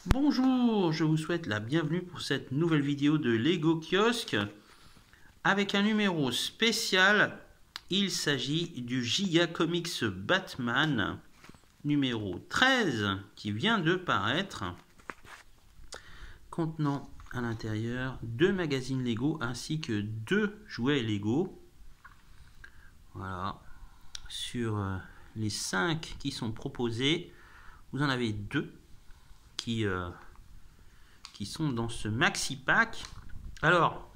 Bonjour, je vous souhaite la bienvenue pour cette nouvelle vidéo de Lego Kiosque avec un numéro spécial. Il s'agit du Giga Comics Batman numéro 13 qui vient de paraître, contenant à l'intérieur 2 magazines Lego ainsi que 2 jouets Lego. Voilà, sur les 5 qui sont proposés, vous en avez 2 qui sont dans ce maxi pack. Alors,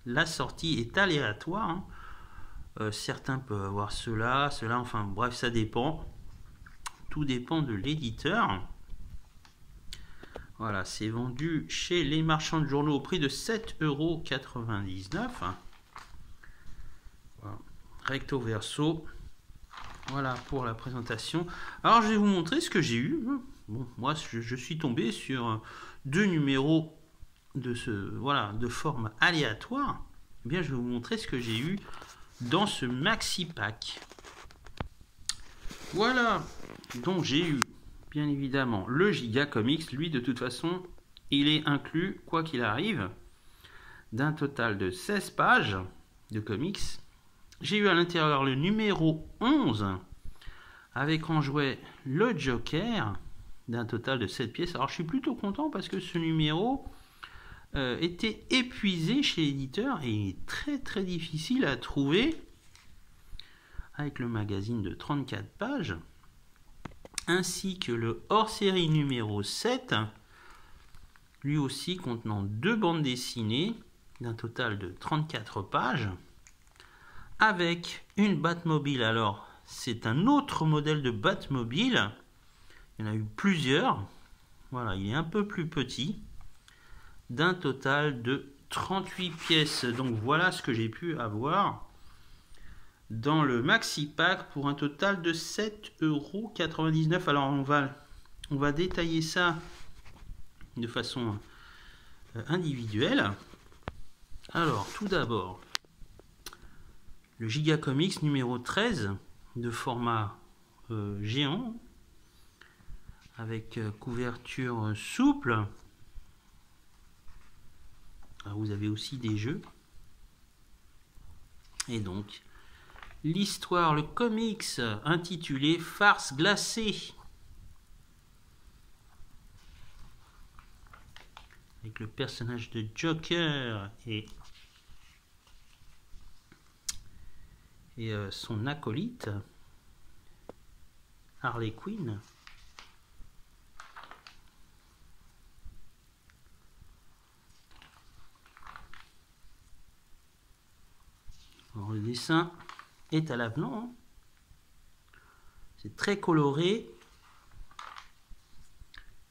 la sortie est aléatoire, hein. Certains peuvent avoir cela, enfin bref, ça dépend. Tout dépend de l'éditeur. Voilà, c'est vendu chez les marchands de journaux au prix de 7,99 €. Voilà. Recto verso. Voilà pour la présentation. Alors je vais vous montrer ce que j'ai eu. Bon, moi je suis tombé sur 2 numéros de forme aléatoire. Eh bien, je vais vous montrer ce que j'ai eu dans ce maxi pack. Voilà, donc j'ai eu bien évidemment le Giga Comics. Lui, de toute façon, il est inclus quoi qu'il arrive, d'un total de 16 pages de comics. J'ai eu à l'intérieur le numéro 11 avec en jouet le Joker d'un total de 7 pièces. Alors je suis plutôt content parce que ce numéro était épuisé chez l'éditeur et il est très difficile à trouver, avec le magazine de 34 pages ainsi que le hors-série numéro 7, lui aussi contenant 2 bandes dessinées d'un total de 34 pages avec une Batmobile. Alors c'est un autre modèle de Batmobile, il y en a eu plusieurs. Voilà, il est un peu plus petit, d'un total de 38 pièces. Donc voilà ce que j'ai pu avoir dans le maxi pack pour un total de 7,99 €. Alors on va détailler ça de façon individuelle. Alors tout d'abord, le Giga Comics numéro 13 de format géant avec couverture souple. Alors, vous avez aussi des jeux et donc l'histoire, le comics intitulé Farce glacée, avec le personnage de Joker et son acolyte Harley Quinn. Alors, le dessin est à l'avenant, hein. C'est très coloré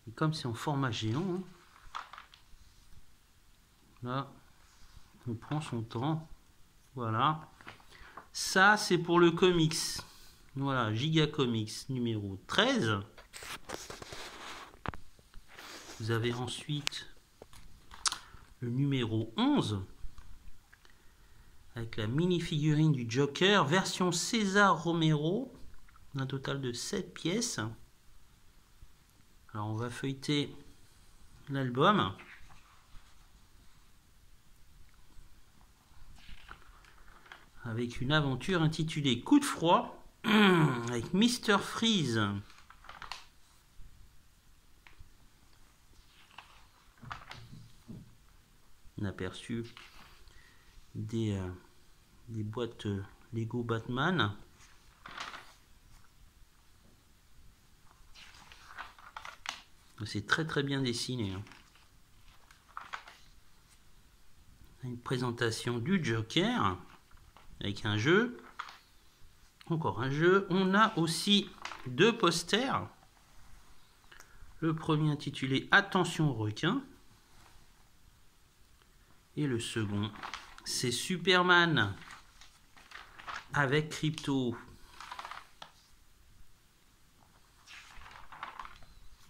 et comme c'est en format géant, hein, là on prend son temps. Voilà, ça c'est pour le comics. Voilà, Giga Comics numéro 13. Vous avez ensuite le numéro 11 avec la mini figurine du Joker version César Romero, un total de 7 pièces. Alors on va feuilleter l'album. Avec une aventure intitulée Coup de froid avec Mr. Freeze. Un aperçu des boîtes Lego Batman. C'est très bien dessiné, hein. Une présentation du Joker avec un jeu, encore un jeu. On a aussi 2 posters. Le premier intitulé Attention requin et le second c'est Superman avec Crypto.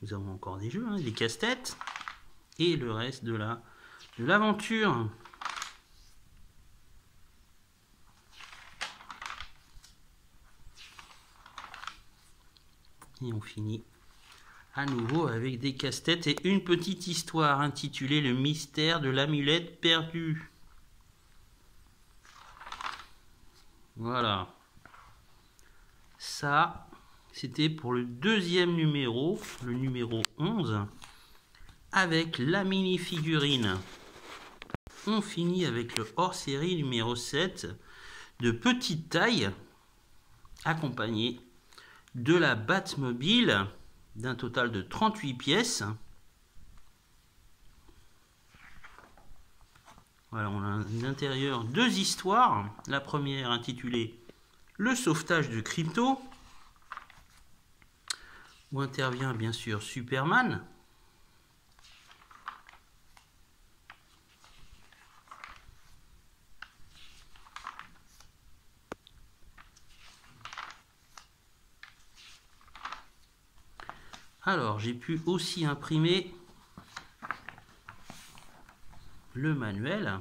Nous avons encore des jeux, hein, des casse-têtes et le reste de l'aventure. Et on finit À nouveau avec des casse-têtes et une petite histoire intitulée Le mystère de l'amulette perdue. Voilà. Ça, c'était pour le deuxième numéro, le numéro 11, avec la mini-figurine. On finit avec le hors-série numéro 7, de petite taille, accompagné de la Batmobile, d'un total de 38 pièces. Voilà, on a à l'intérieur deux histoires. La première intitulée Le sauvetage de Krypto, où intervient bien sûr Superman. Alors, j'ai pu aussi imprimer le manuel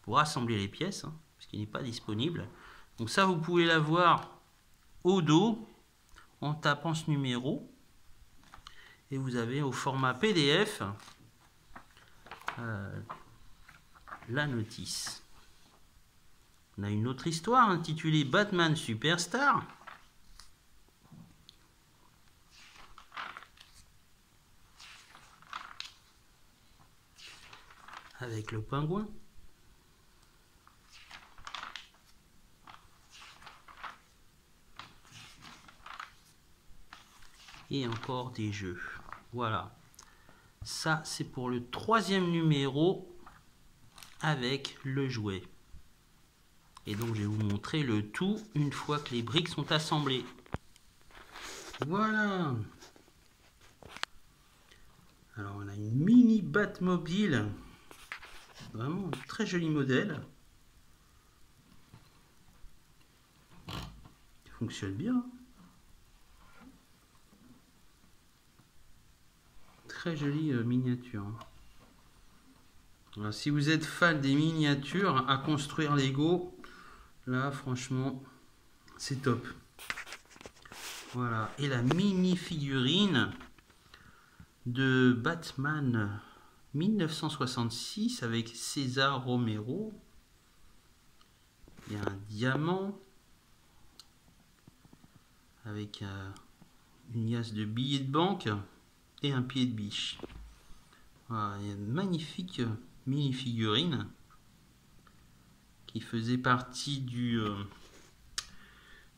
pour assembler les pièces, parce qu'il n'est pas disponible. Donc ça, vous pouvez l'avoir au dos en tapant ce numéro. Et vous avez au format PDF la notice. On a une autre histoire intitulée Batman Superstar. Avec le pingouin. Et encore des jeux. Voilà. Ça, c'est pour le troisième numéro avec le jouet. Et donc, je vais vous montrer le tout une fois que les briques sont assemblées. Voilà. Alors, on a une mini Batmobile. Vraiment un très joli modèle. Il fonctionne bien. Très jolie miniature. Alors, si vous êtes fan des miniatures à construire Lego, là franchement c'est top. Voilà. Et la mini figurine de Batman 1966 avec César Romero. Il y a un diamant avec une liasse de billets de banque et un pied de biche. Voilà, il y a une magnifique mini figurine qui faisait partie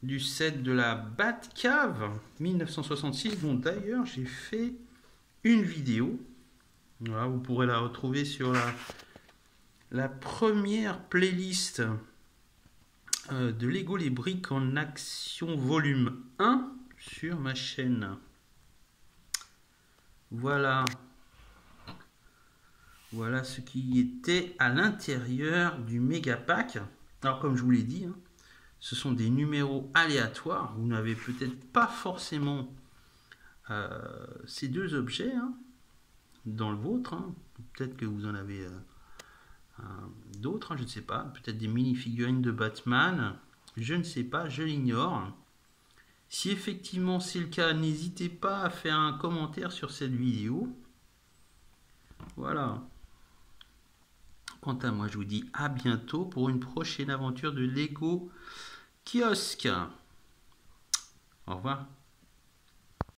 du set de la Batcave 1966, dont d'ailleurs j'ai fait une vidéo. Voilà, vous pourrez la retrouver sur la première playlist de Lego les briques en action volume 1 sur ma chaîne. Voilà. Voilà ce qui était à l'intérieur du méga pack. Alors comme je vous l'ai dit, ce sont des numéros aléatoires. Vous n'avez peut-être pas forcément ces deux objets dans le vôtre. Peut-être que vous en avez d'autres, je ne sais pas. Peut-être des mini-figurines de Batman. Je ne sais pas, je l'ignore. Si effectivement c'est le cas, n'hésitez pas à faire un commentaire sur cette vidéo. Voilà. Quant à moi, je vous dis à bientôt pour une prochaine aventure de Lego Kiosque. Au revoir.